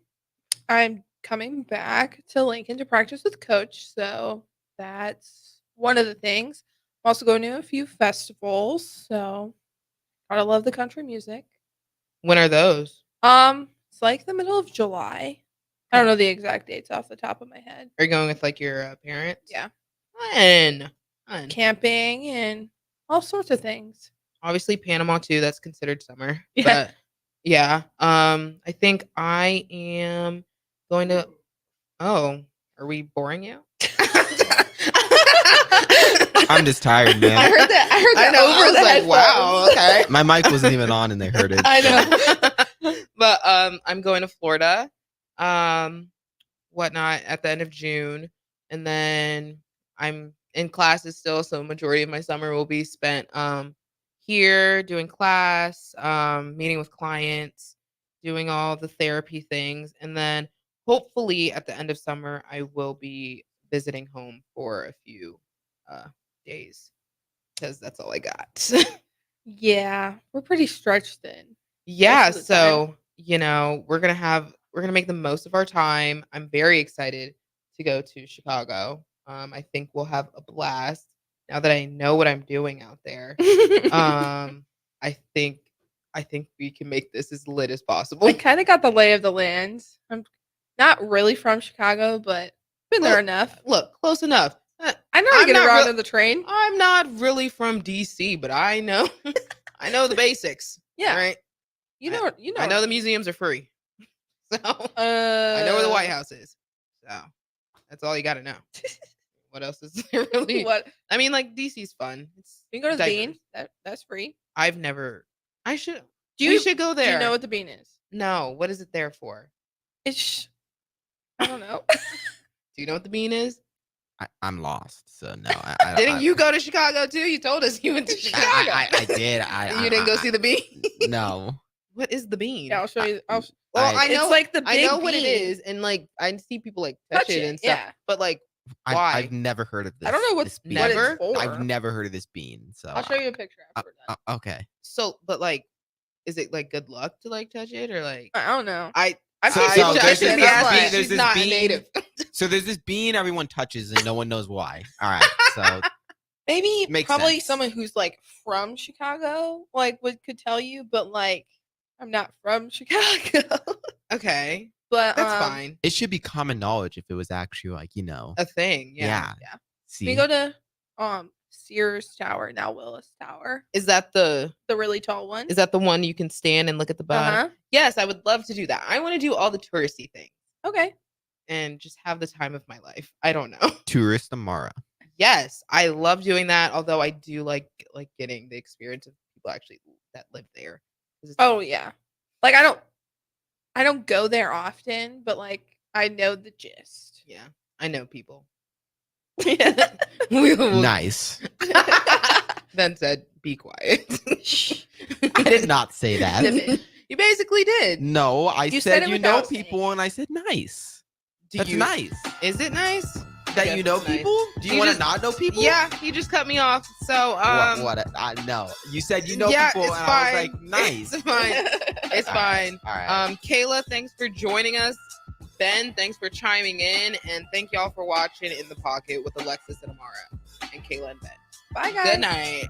coming back to Lincoln to practice with Coach. So that's one of the things. I'm also going to a few festivals. So gotta love the country music. When are those? It's like the middle of July. I don't know the exact dates off the top of my head. Are you going with like your parents? Yeah. Fun. Camping and all sorts of things. Obviously Panama too. That's considered summer. Yeah. But yeah. I think I am going to. Oh, are we boring you? I'm just tired, man. I heard that over the headphones. Wow. Okay. My mic wasn't even on and they heard it. I know. But I'm going to Florida, whatnot at the end of June, and then I'm in classes still, so majority of my summer will be spent here doing class, meeting with clients, doing all the therapy things, and then hopefully at the end of summer I will be visiting home for a few days because that's all I got. Yeah, we're pretty stretched thin. Yeah, so we're gonna make the most of our time. I'm very excited to go to Chicago. I think we'll have a blast now that I know what I'm doing out there. I think we can make this as lit as possible. I kind of got the lay of the land. I'm not really from Chicago, but been there enough. Look, close enough. I know how to get around on the train. I'm not really from DC, but I know I know the basics. Yeah. Right. You know. I know the museums are free. So I know where the White House is. So that's all you got to know. what else is there really? What? I mean, like DC's fun. It's You can go to the diverse. Bean. That's free. I've never. I should. Do we you should go there. Do you know what the Bean is? No. What is it there for? It's. I don't know. Do you know what the Bean is? I'm lost. So no. Didn't you go to Chicago too? You told us you went to Chicago. I did. You didn't go see the Bean. No. What is the Bean? Yeah, I'll show you. Well, I know It's like the I know big what it bean. is, and like I see people like touch it and stuff. Yeah. But like, why? I've never heard of this. I don't know this what bean. it's for. I've never heard of this bean. So I'll show you a picture after that. okay. So, but like, is it like good luck to like touch it or like? I don't know. I've So- seen so people there's touch this it. and bean- I'm like, there's she's this not a bean- native. So there's this bean everyone touches and no one knows why. All right. So Maybe Makes probably sense. someone who's like from Chicago, like could tell you, but like I'm not from Chicago. Okay, but that's fine. it should be common knowledge if it was actually like, A thing. Yeah. Yeah. See. We go to Sears Tower, now Willis Tower, Is that the really tall one. Is that the one you can stand and look at the bottom? Uh-huh. Yes, I would love to do that. I want to do all the touristy things Okay. and just have the time of my life. I don't know. Tourist Amara. Yes, I love doing that. Although I do like getting the experience of people actually that live there. 'Cause it's- Oh yeah. Like I don't go there often, but like I know the gist. Yeah, I know people. Nice. Then said, "Be quiet." I did not say that. You basically did. No, I You said said it you know without people and I said nice. Do That's you- nice. Is it nice? That Yes, you know it's nice. people? Do you You want to just- not know people? Yeah, you just cut me off. So What? No. You said you know yeah, people it's and fine. I was like, nice. It's fine. It's All right, fine. all right. Kayla, thanks for joining us. Ben, thanks for chiming in, and thank y'all for watching In the Pocket with Alexis and Amara and Kayla and Ben. Bye guys. Good night.